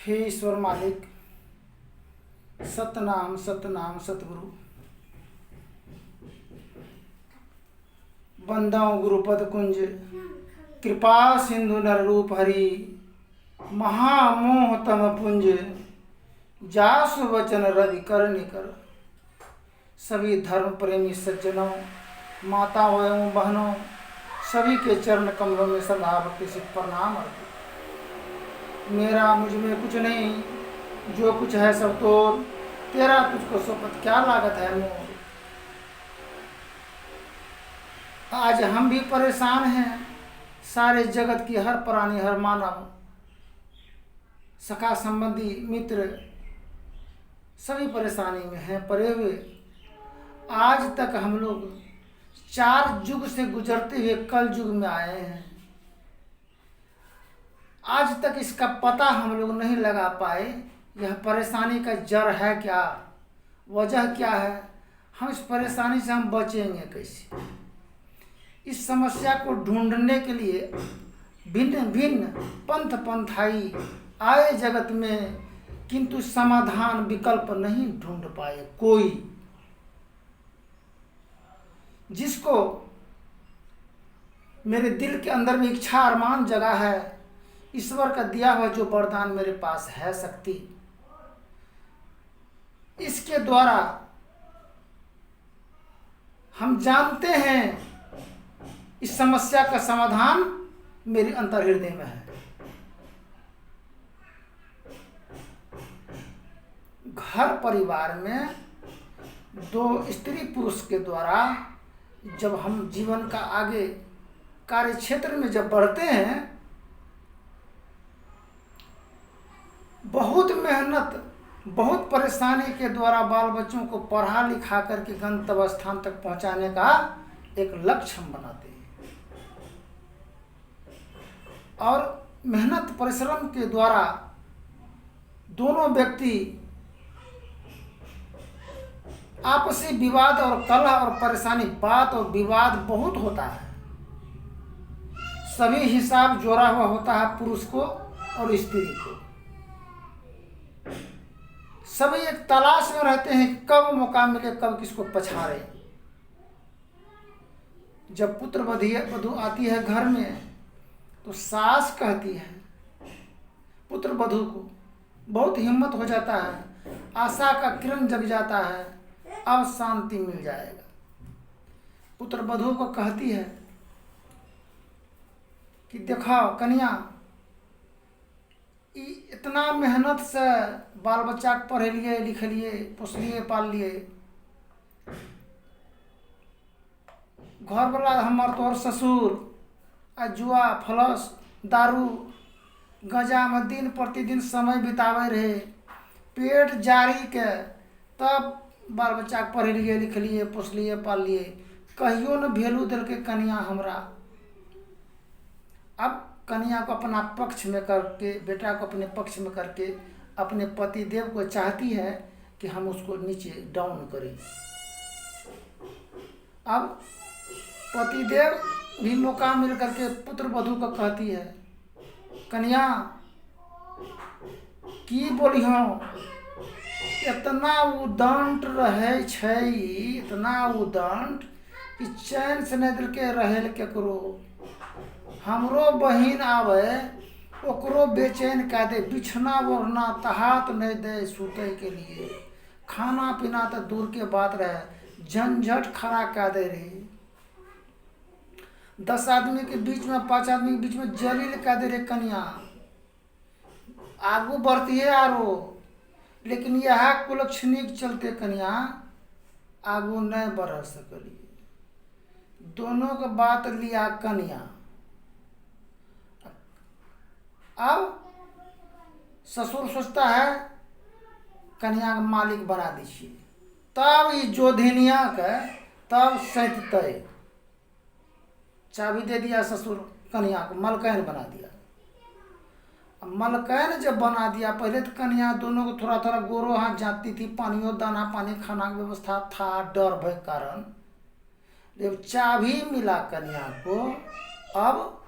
हे ईश्वर मालिक, सतनाम सतनाम सतगुरु, बंदाओं गुरुपद कुंज, कृपा सिंधु नर रूप हरि, महामोह तम पुंज, जासु वचन रवि कर निकर। सभी धर्म प्रेमी सज्जनों, माताओं एवं बहनों, सभी के चरण कमलों में सदा भक्ति से प्रणाम अर्पित। मेरा मुझ में कुछ नहीं, जो कुछ है सब तोर, तेरा तुझको सोपत क्या लागत है मोर। आज हम भी परेशान हैं, सारे जगत की हर प्राणी हर मानव, सखा संबंधी मित्र सभी परेशानी में हैं पड़े हुए। आज तक हम लोग 4 युग से गुजरते हुए कल युग में आए हैं। आज तक इसका पता हम लोग नहीं लगा पाए, यह परेशानी का जड़ है क्या, वजह क्या है, हम इस परेशानी से हम बचेंगे कैसे। इस समस्या को ढूंढने के लिए भिन्न भिन्न पंथ पंथाई आए जगत में, किंतु समाधान विकल्प नहीं ढूंढ पाए कोई। जिसको मेरे दिल के अंदर में इच्छा अरमान जगा है, ईश्वर का दिया हुआ जो वरदान मेरे पास है शक्ति, इसके द्वारा हम जानते हैं इस समस्या का समाधान मेरे अंतर हृदय में है। घर परिवार में 2 स्त्री पुरुष के द्वारा जब हम जीवन का आगे कार्य क्षेत्र में जब बढ़ते हैं, बहुत मेहनत बहुत परेशानी के द्वारा बाल बच्चों को पढ़ा लिखा करके गंतव्य स्थान तक पहुंचाने का एक लक्ष्य हम बनाते हैं। और मेहनत परिश्रम के द्वारा दोनों व्यक्ति आपसी विवाद और कलह और परेशानी, बात और विवाद बहुत होता है। सभी हिसाब जोड़ा हुआ होता है पुरुष को और स्त्री को। सभी एक तलाश में रहते हैं कि कब मौका मिले, कब किसको पछाड़े। जब पुत्र वधू आती है घर में, तो सास कहती है पुत्र वधू को, बहुत हिम्मत हो जाता है, आशा का किरण जग जाता है, अब शांति मिल जाएगा। पुत्र वधू को कहती है कि देखो कन्या, इतना मेहनत से बाल बच्चा के पढ़े लिए लिखे लिए पोसलिए पाल लिए, घर वाला हमार तोहर ससुर आ जुआ फलस दारू गजा में दिन प्रतिदिन समय बितावे रहे, पेट जारी के तब बाल बच्चा के पढ़े लिए लिख लिए पोसलिए पाल लिए, कहियो न भेलू दिल के कन्या हमरा। अब कन्या को अपना पक्ष में करके, बेटा को अपने पक्ष में करके अपने पति देव को चाहती है कि हम उसको नीचे डाउन करें। अब पति देव भी मौका मिल करके पुत्र वधू को कहती है, कन्या की बोली हो, इतना उदंड रहे छै, इतना उदंड कि चैन से नहीं दिल के रहेल केकरो। हमरो बहिन आवे ओकरो बेचैन कह दे, बिछना ओढ़ना तहात नहीं दे सूते के लिए, खाना पीना तो दूर के बात रहे, झंझट खड़ा कह दे रही। 10 आदमी के बीच में 5 आदमी के बीच में जलील कह दे रे कन्या। आगू बढ़ती है आरो, लेकिन यह कुलक्षणी के चलते कन्या आगू नहीं बढ़ सकली। दोनों के बात लिया कन्या। अब ससुर सोचता है कन्या का मालिक बना दीजिए, तब ये जोधिनिया के तब सैतते। चाबी दे दिया ससुर कन्या को, मलकैन बना दिया। अब मलकैन जब बना दिया, पहले तो कन्या दोनों को थोड़ा थोड़ा गोरो हाथ जाती थी, पानियों दाना पानी खाना की व्यवस्था था डर भय कारण। जब चाबी मिला कन्या को, अब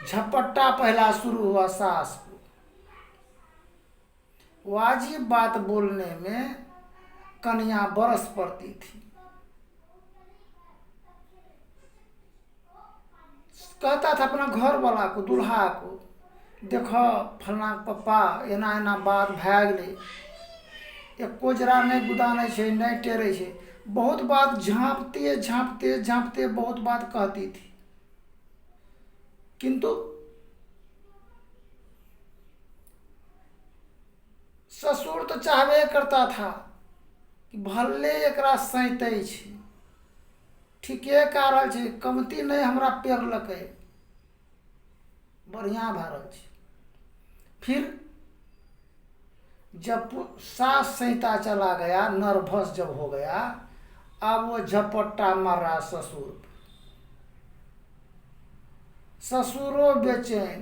झपट्टा पहला शुरू हुआ सास को। वाजिब बात बोलने में कन्या बरस पड़ती थी। कहता था अपना घर वाला को, दूल्हा को, देखो फलना पप्पा एना एना बात भै गेलै, एक कोजरा नहीं गुदानै छै, नहीं टेरै छै। बहुत बात झाँपते झाँपते झाँपते बहुत बात कहती थी, किंतु ससुर तो चाहबे करता था कि भले एकरा सैतै छै, ठीके कह रहल छै, कमती नहीं हमरा पेरलकै, बढ़िया भै रहल छै। फिर जब सास सैता चला गया, नर्वस जब हो गया, अब वो झपट्टा मार रहा ससुर पे। ससुरो बेचैन,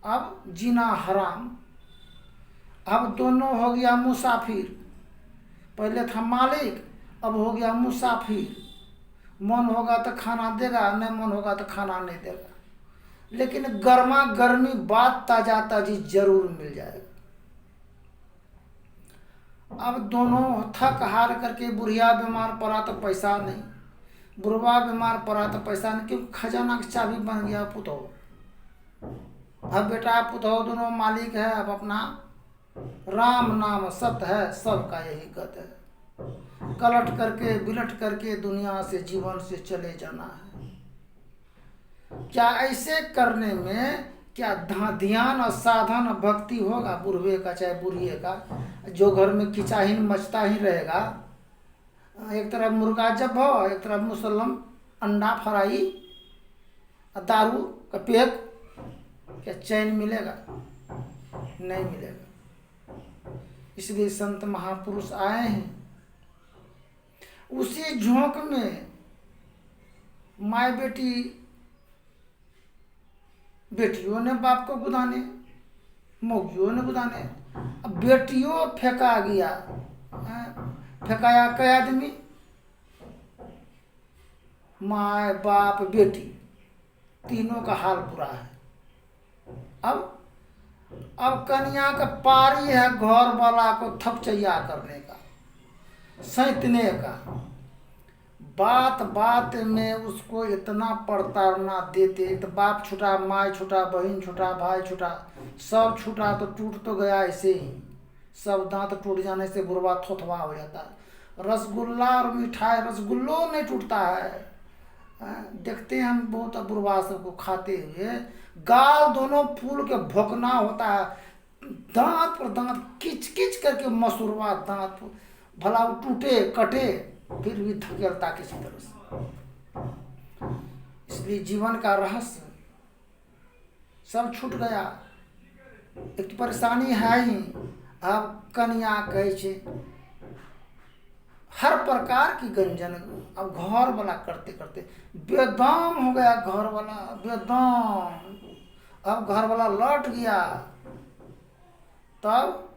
अब जीना हराम। अब दोनों हो गया मुसाफिर, पहले था मालिक, अब हो गया मुसाफिर। मन होगा तो खाना देगा, नहीं मन होगा तो खाना नहीं देगा, लेकिन गर्मा गर्मी बात ताजा ताजी जरूर मिल जाएगा। अब दोनों थक हार करके, बुढ़िया बीमार पड़ा तो पैसा नहीं, बुढ़वा बीमार पड़ा तो पैसा नहीं, क्योंकि खजाना की चाबी बन गया पुतोह। अब बेटा पुतोह दोनों मालिक है, अब अपना राम नाम सत्य है, सबका यही गत है। कलट करके बिलट करके दुनिया से, जीवन से चले जाना है। क्या ऐसे करने में क्या ध्यान और साधन और भक्ति होगा बुढ़वे का चाहे बुढ़िए का, जो घर में किचाहिन मचता ही रहेगा। एक तरफ मुर्गा जब हो, एक तरफ मुसलम अंडा फ्राई, दारू का पेक, क्या चैन मिलेगा? नहीं मिलेगा। इसलिए संत महापुरुष आए हैं। उसी झोंक में माँ बेटी, बेटियों ने बाप को गुदाने, मौगियों ने गुदाने। अब बेटियों फेंका गया, फेंकाया कई आदमी, माँ बाप बेटी तीनों का हाल बुरा है। अब कन्या का पारी है घर वाला को थपचैया करने का, सैतने का। बात बात में उसको इतना प्रताड़ना देते, तो बाप छूटा, माँ छूटा, बहन छूटा, भाई छूटा, सब छूटा तो टूट तो गया ऐसे ही। सब दांत टूट जाने से बुढ़वा थोथवा हो जाता है। रसगुल्ला और मिठाई, रसगुल्लो नहीं टूटता है। देखते हैं हम बहुत बुढ़वा सबको खाते हुए, गाल दोनों फूल के भोंकना होता है, दांत पर दांत किच किच करके मसूरवा दांत, भला वो टूटे कटे फिर भी धकेलता किसी तरह से। इसलिए जीवन का रहस्य सब छूट गया। एक तो परेशानी है ही। अब कन्या कहे छे हर प्रकार की गंजन, अब घर वाला करते करते बेदम हो गया, घर वाला बेदम। अब घर वाला लौट गया, तब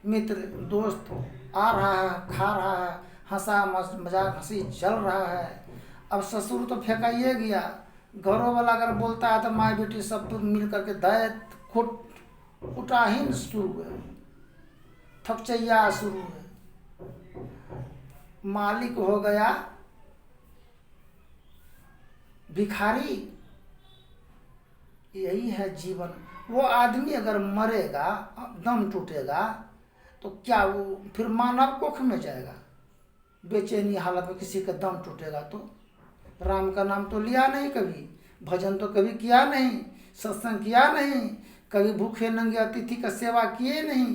मित्र दोस्त आ रहा है, खा रहा है, हंसा मजाक हंसी चल रहा है। अब ससुर तो फेंकाइए गया, घरों वाला अगर बोलता है तो माँ बेटी सब मिल करके दैत कुटाहीन शुरू है, थपचैया शुरू है। मालिक हो गया भिखारी। यही है जीवन। वो आदमी अगर मरेगा, दम टूटेगा, तो क्या वो फिर मानव कोख में जाएगा? बेचैनी हालत में किसी का दम टूटेगा तो राम का नाम तो लिया नहीं, कभी भजन तो कभी किया नहीं, सत्संग किया नहीं, कभी भूखे नंगे अतिथि का सेवा किए नहीं,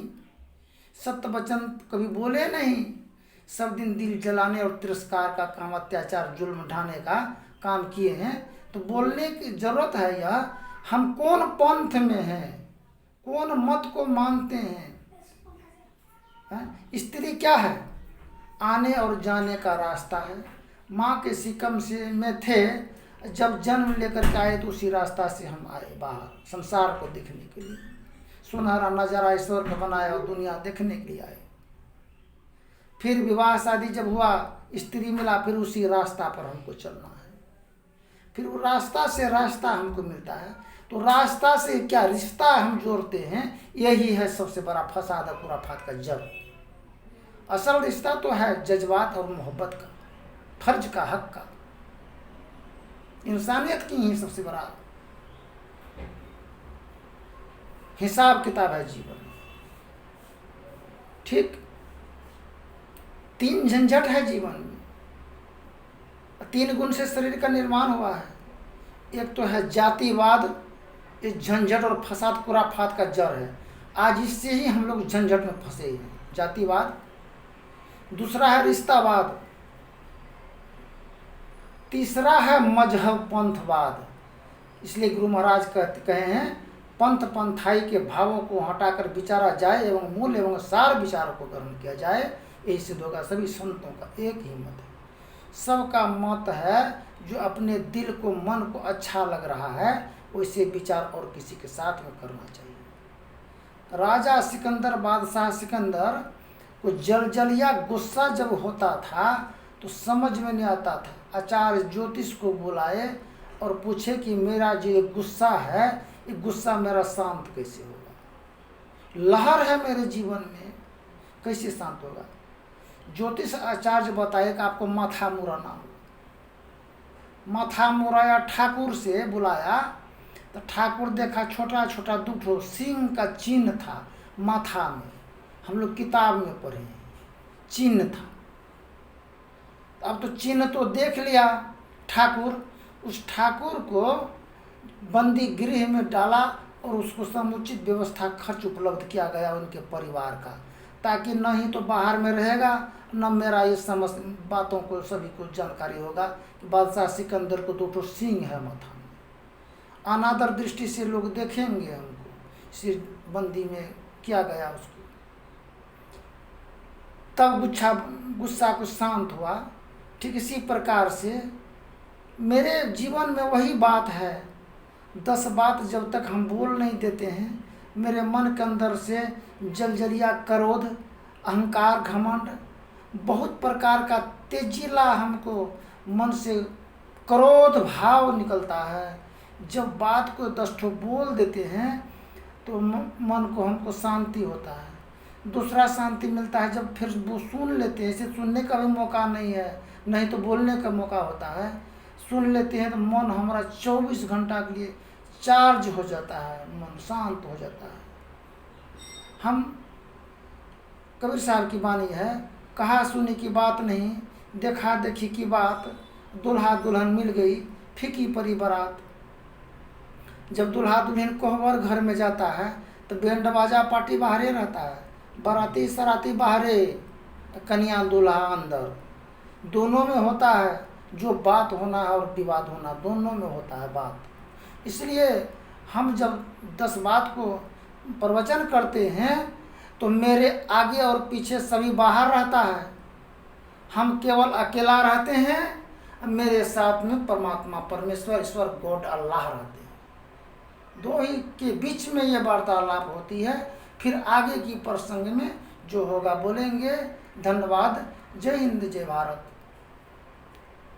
सत्य वचन कभी बोले नहीं, सब दिन दिल जलाने और तिरस्कार का काम, अत्याचार जुल्म ढाने का काम किए हैं। तो बोलने की जरूरत है यह, हम कौन पंथ में हैं, कौन मत को मानते हैं? स्त्री क्या है? आने और जाने का रास्ता है। माँ के सिकम से में थे, जब जन्म लेकर के आए तो उसी रास्ता से हम आए बाहर संसार को देखने के लिए। सुनहरा नजारा ईश्वर का बनाया और दुनिया देखने के लिए आए। फिर विवाह शादी जब हुआ, स्त्री मिला, फिर उसी रास्ता पर हमको चलना है। फिर वो रास्ता से रास्ता हमको मिलता है। तो रास्ता से क्या रिश्ता हम जोड़ते हैं, यही है सबसे बड़ा फसाद और खुराफात का जड़। असल रिश्ता तो है जज्बात और मोहब्बत का, फर्ज का, हक का, इंसानियत की ही सबसे बड़ा हिसाब किताब है जीवन में। ठीक, 3 झंझट है जीवन में, 3 गुण से शरीर का निर्माण हुआ है। एक तो है जातिवाद, इस झंझट और फसाद खुराफात का जड़ है। आज इससे ही हम लोग झंझट में फंसे हैं, जातिवाद। दूसरा है रिश्तावाद, तीसरा है मजहब पंथवाद। इसलिए गुरु महाराज कहे हैं, पंथ पंथाई के भावों को हटाकर विचारा जाए एवं मूल एवं सार विचारों को ग्रहण किया जाए, यही सिद्ध होगा। सभी संतों का एक ही मत है, सबका मत है जो अपने दिल को, मन को अच्छा लग रहा है वैसे विचार और किसी के साथ में करना चाहिए। राजा सिकंदर, बादशाह सिकंदर को जलजलिया गुस्सा जब होता था तो समझ में नहीं आता था। आचार्य ज्योतिष को बुलाए और पूछे कि मेरा जो ये गुस्सा है, ये गुस्सा मेरा शांत कैसे होगा, लहर है मेरे जीवन में, कैसे शांत होगा। ज्योतिष आचार्य बताए कि आपको माथा मुराना होगा। माथा मुराया, ठाकुर से बुलाया तो ठाकुर देखा छोटा छोटा 2 सिंह का चिन्ह था माथा में, हम लोग किताब में पढ़े हैं, चिन्ह था। अब तो चिन्ह तो देख लिया ठाकुर, उस ठाकुर को बंदी गृह में डाला और उसको समुचित व्यवस्था खर्च उपलब्ध किया गया उनके परिवार का, ताकि न ही तो बाहर में रहेगा, न मेरा ये समस्त बातों को सभी को जानकारी होगा कि बादशाह सिकंदर को 2 सिंह है माथा में। अनादर दृष्टि से लोग देखेंगे हमको, सिर बंदी में किया गया उसको। तब गुस्सा कुछ शांत हुआ। ठीक इसी प्रकार से मेरे जीवन में वही बात है, 10 बात जब तक हम बोल नहीं देते हैं, मेरे मन के अंदर से जलजलिया क्रोध, अहंकार, घमंड, बहुत प्रकार का तेजीला हमको मन से क्रोध भाव निकलता है। जब बात को 10 ठो बोल देते हैं तो मन को हमको शांति होता है। दूसरा शांति मिलता है जब फिर वो सुन लेते हैं, इसे सुनने का भी मौका नहीं है, नहीं तो बोलने का मौका होता है। सुन लेते हैं तो मन हमारा 24 घंटा के लिए चार्ज हो जाता है, मन शांत हो जाता है। हम कबीर साहब की वाणी है, कहा सुनी की बात नहीं, देखा देखी की बात, दुल्हा दुल्हन मिल गई फीकी परी बारात। जब दुल्हा दुल्हन कोहबर घर में जाता है तो बैंड बाजा पार्टी बाहरे रहता है, बाराती सराती बाहरे, कन्या दूल्हा अंदर। दोनों में होता है जो बात होना है और विवाद होना, दोनों में होता है बात। इसलिए हम जब 10 बात को प्रवचन करते हैं तो मेरे आगे और पीछे सभी बाहर रहता है, हम केवल अकेला रहते हैं, मेरे साथ में परमात्मा, परमेश्वर, ईश्वर, गॉड, अल्लाह रहते हैं। 2 ही के बीच में ये वार्तालाप होती है। फिर आगे की प्रसंग में जो होगा बोलेंगे। धन्यवाद। जय हिंद, जय भारत।